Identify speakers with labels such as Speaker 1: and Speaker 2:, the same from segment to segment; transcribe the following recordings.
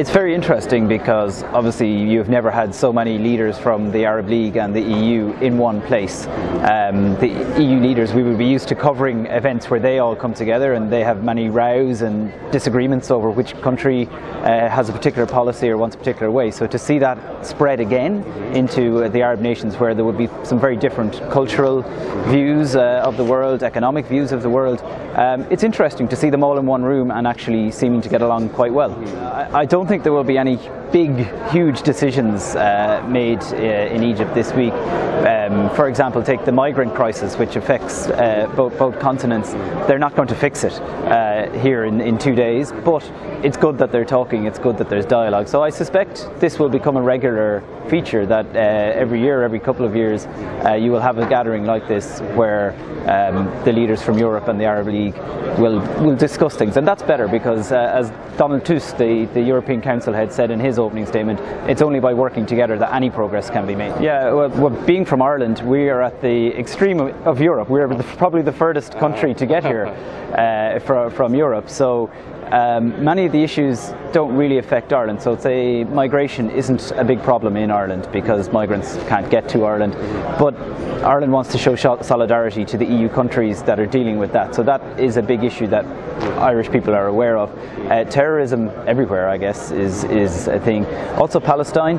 Speaker 1: It's very interesting because obviously you've never had so many leaders from the Arab League and the EU in one place. The EU leaders, we would be used to covering events where they all come together and they have many rows and disagreements over which country has a particular policy or wants a particular way. So to see that spread again into the Arab nations where there would be some very different cultural views of the world, economic views of the world, it's interesting to see them all in one room and actually seeming to get along quite well. I don't think there will be any big, huge decisions made in Egypt this week. For example, take the migrant crisis, which affects both continents. They're not going to fix it here in 2 days, but it's good that they're talking, it's good that there's dialogue. So I suspect this will become a regular feature, that every year, every couple of years, you will have a gathering like this where the leaders from Europe and the Arab League will discuss things. And that's better because as Donald Tusk, the European Council head, said in his opening statement, it's only by working together that any progress can be made. Yeah, well, being from Ireland, we are at the extreme of Europe. We're probably the furthest country to get here from Europe. So many of the issues don't really affect Ireland. So say migration isn't a big problem in Ireland because migrants can't get to Ireland. But Ireland wants to show solidarity to the EU countries that are dealing with that. So that is a big issue that Irish people are aware of. Terrorism everywhere, I guess, is a thing. Also Palestine.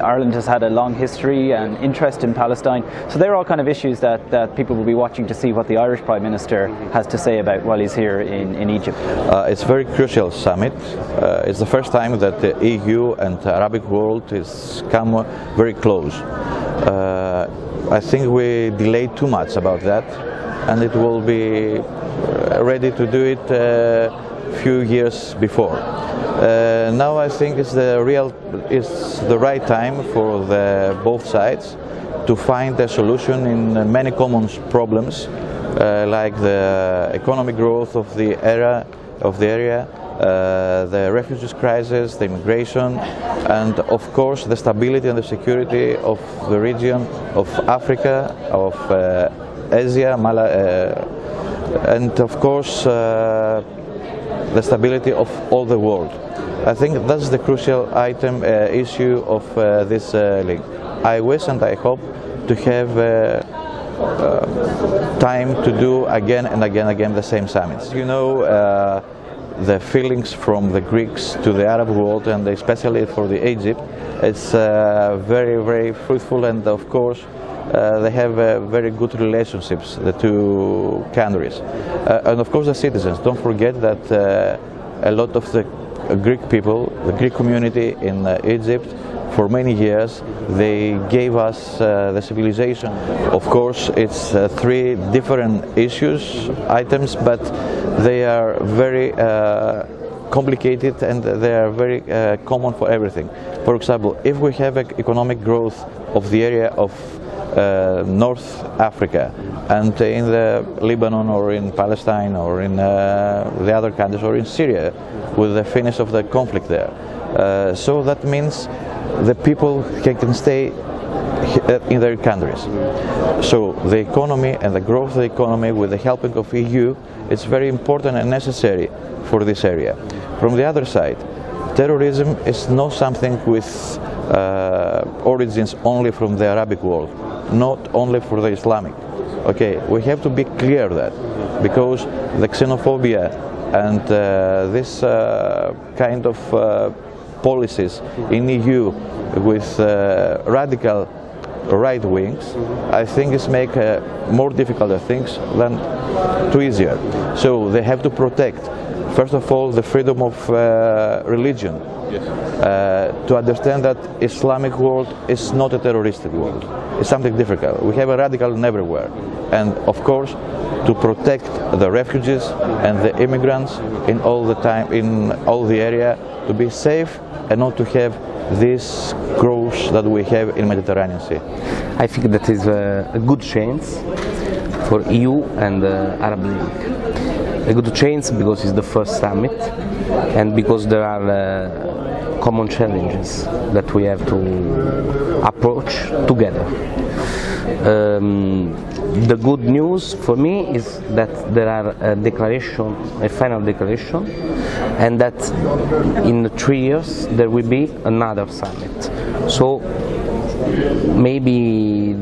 Speaker 1: Ireland has had a long history and interest in Palestine. So they're all kind of issues that people will be watching to see what the Irish Prime Minister has to say about while he's here in Egypt.
Speaker 2: It's a very crucial summit. It's the first time that the EU and the Arabic world has come very close. I think we delayed too much about that, and it will be ready to do it a few years before. Now I think it's the right time for both sides to find a solution in many common problems, like the economic growth of the area, the refugees crisis, the immigration, and of course the stability and the security of the region of Africa, of Asia, and of course the stability of all the world. I think that's the crucial issue of this league. I wish and I hope to have time to do again and again the same summits. You know, the feelings from the Greeks to the Arab world, and especially for the Egypt, it's very, very fruitful, and of course they have very good relationships, the two countries. And of course the citizens. Don't forget that a lot of the Greek people, the Greek community in Egypt, for many years they gave us the civilization. Of course it's three different items, but they are very complicated and they are very common for everything. For example, if we have economic growth of the area of North Africa and in the Lebanon or in Palestine or in the other countries or in Syria with the finish of the conflict there, so that means the people can stay in their countries. So the economy and the growth of the economy with the helping of EU is very important and necessary for this area. From the other side, terrorism is not something with origins only from the Arabic world, not only for the Islamic. Okay, we have to be clear that, because the xenophobia and this kind of policies in EU with radical right wings, I think it's make more difficult things than too easier. So they have to protect, first of all, the freedom of religion. Yes. To understand that Islamic world is not a terroristic world. It's something difficult. We have a radical everywhere. And of course, to protect the refugees and the immigrants in all the area, to be safe and not to have this growth that we have in Mediterranean Sea.
Speaker 3: I think that is a good chance for EU and Arab League. A good chance because it's the first summit and because there are common challenges that we have to approach together. the good news for me is that there are a final declaration, and that in 3 years there will be another summit. So maybe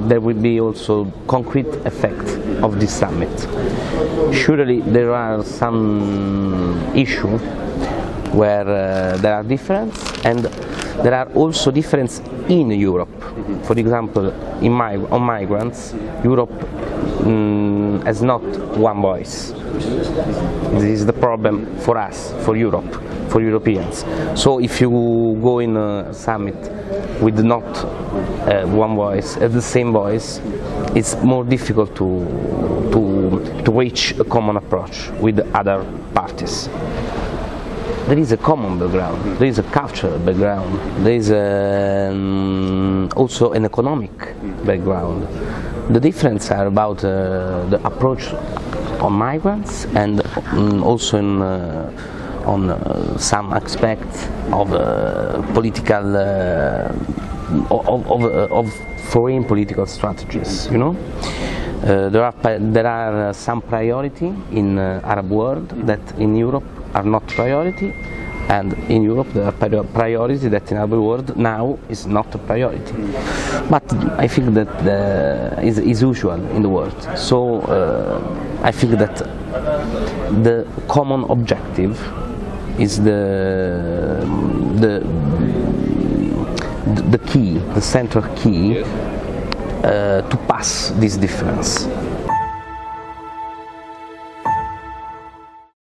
Speaker 3: there will be also concrete effect of this summit. Surely there are some issues where there are differences, and there are also differences in Europe. For example, on migrants, Europe has not one voice. This is the problem for us, for Europe, for Europeans. So if you go in a summit with not one voice, the same voice, it's more difficult to reach a common approach with other parties. There is a common background, there is a cultural background, there is also an economic background. The differences are about the approach on migrants, and also on some aspects of political, of foreign political strategies. You know, there are some priority in Arab world that in Europe are not priority, and in Europe there are priorities that in our world now is not a priority. But I think that is usual in the world. So I think that the common objective is the key, the central key to pass this difference.